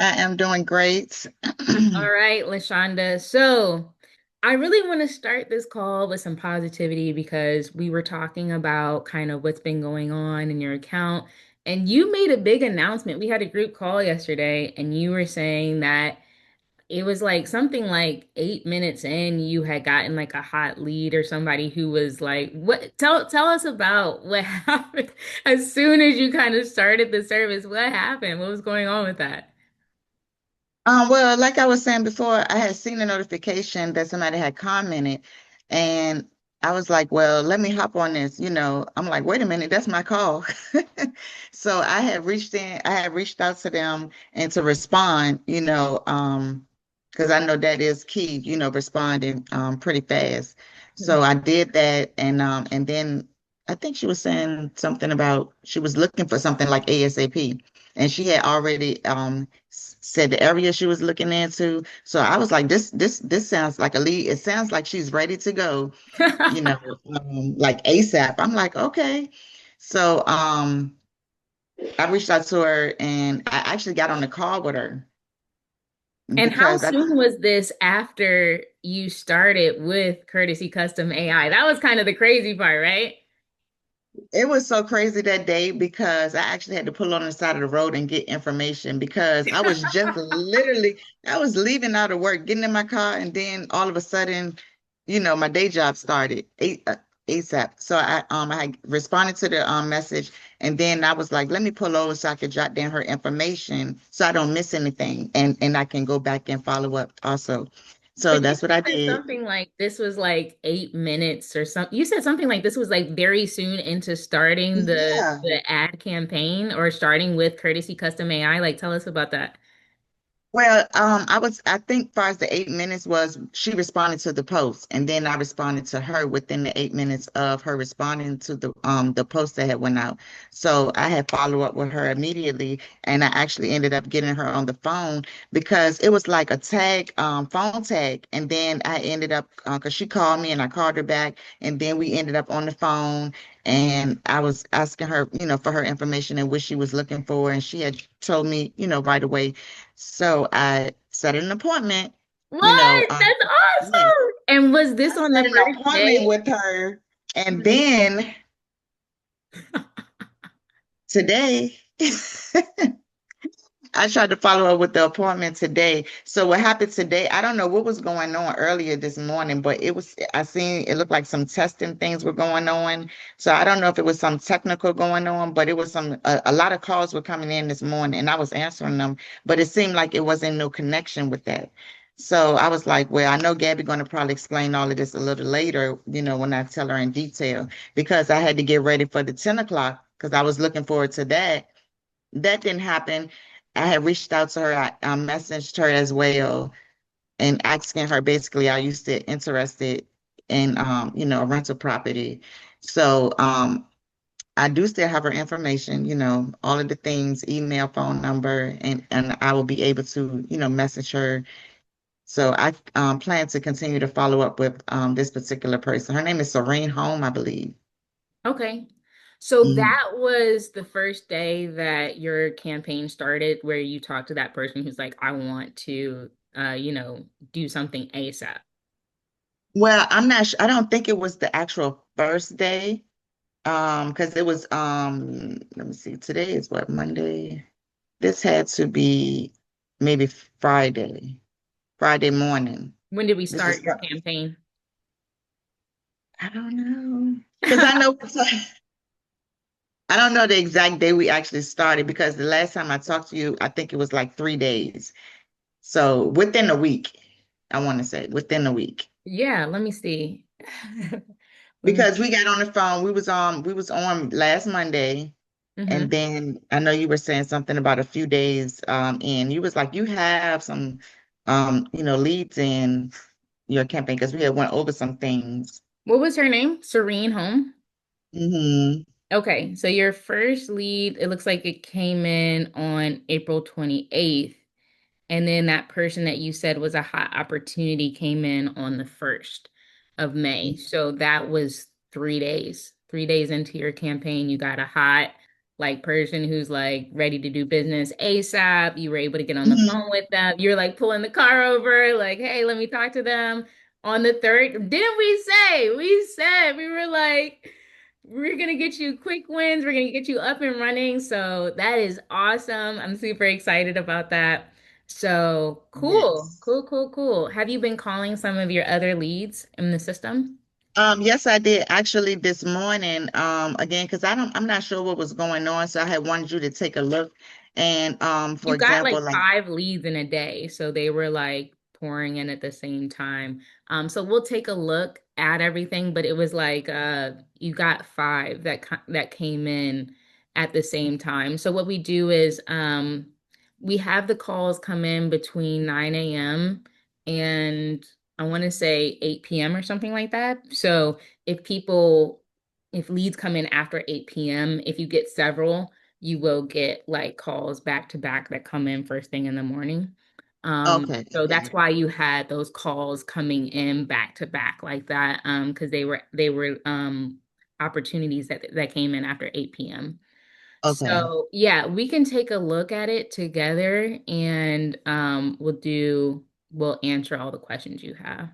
I am doing great. All right, LaShanda. So I really want to start this call with some positivity because we were talking about kind of what's been going on in your account. And you made a big announcement. We had a group call yesterday, and you were saying that it was like something like 8 minutes in, you had gotten like a hot lead or somebody who was like, what tell us about what happened as soon as you kind of started the service. What happened? What was going on with that? Well, like I was saying before, I had seen a notification that somebody had commented, and I was like, well, let me hop on this. I'm like, wait a minute, that's my call. So I had reached out to them and to respond, because I know that is key, responding pretty fast. So I did that, and then I think she was saying something about she was looking for something like ASAP, and she had already said the area she was looking into. So I was like, this sounds like a lead. It sounds like she's ready to go, you know, like ASAP. I'm like, okay. So I reached out to her and I actually got on the call with her And how because I soon was this after you started with Courtesy Custom AI? That was kind of the crazy part, right? it was so crazy that day because I actually had to pull on the side of the road and get information because I was just literally I was leaving out of work, getting in my car, and then all of a sudden, my day job started ASAP. So I had responded to the message, and then I was like, let me pull over so I could jot down her information so I don't miss anything, and I can go back and follow up also. So But you that's what I said did. something like this was like 8 minutes or something. You said something like this was like very soon into starting the Yeah. the ad campaign or starting with Courtesy Custom AI. Like, tell us about that. Well, I think far as the 8 minutes was she responded to the post, and then I responded to her within the 8 minutes of her responding to the post that had went out. So I had follow up with her immediately, and I actually ended up getting her on the phone because it was like a tag, phone tag, and then I ended up because she called me and I called her back, and then we ended up on the phone, and I was asking her, for her information and what she was looking for, and she had told me, right away. So I set an appointment, What? That's yes, awesome. And was this I on the set an first appointment day? with her. And then today, I tried to follow up with the appointment today. So what happened today, I don't know what was going on earlier this morning, but I seen it looked like some testing things were going on. So I don't know if it was some technical going on, but it was a lot of calls were coming in this morning and I was answering them, but it seemed like it wasn't no connection with that. So I was like, well, I know Gabby going to probably explain all of this a little later, when I tell her in detail, because I had to get ready for the 10 o'clock because I was looking forward to that. That didn't happen. I had reached out to her. I messaged her as well and asking her basically, are you still interested in a rental property? So I do still have her information, all of the things, email, phone number, and I will be able to, message her. So I plan to continue to follow up with this particular person. Her name is Serene Home, I believe. Okay. So Mhm. that was the first day that your campaign started, where you talked to that person who's like, I want to, do something ASAP. Well, I'm not sure. I don't think it was the actual first day. Because it was let me see, today is what, Monday? This had to be maybe Friday morning. When did we This was start your campaign? I don't know. Because I know I don't know the exact day we actually started because the last time I talked to you, I think it was like 3 days. So within a week, I want to say within a week. Yeah, let me see. Let me. Because we got on the phone, we was on last Monday. Mhm. And then I know you were saying something about a few days in. You was like, you have some leads in your campaign because we had went over some things. What was her name? Serene Home. Hmm. Okay, so your first lead, it looks like it came in on April 28th. And then that person that you said was a hot opportunity came in on the 1st of May. So that was 3 days. 3 days into your campaign, you got a hot like person who's like ready to do business ASAP. You were able to get on the Mhm. phone with them. You're like pulling the car over, like, hey, let me talk to them. On the third, didn't we say? We said we were like, we're gonna get you quick wins. We're gonna get you up and running. So that is awesome. I'm super excited about that. So cool, Yes. cool, cool, cool. Have you been calling some of your other leads in the system? Yes, I did actually this morning. Again, because I'm not sure what was going on, so I had wanted you to take a look. And for You got example, like like, 5 leads in a day, so they were like pouring in at the same time. So we'll take a look at everything, but it was like you got five that came in at the same time. So what we do is we have the calls come in between 9 a.m. and I want to say 8 p.m. or something like that. So if people if leads come in after 8 p.m., if you get several, you will get like calls back to back that come in first thing in the morning. okay, So that's okay, why you had those calls coming in back to back like that, because they were opportunities that came in after 8 p.m. okay. So yeah, we can take a look at it together and we'll answer all the questions you have.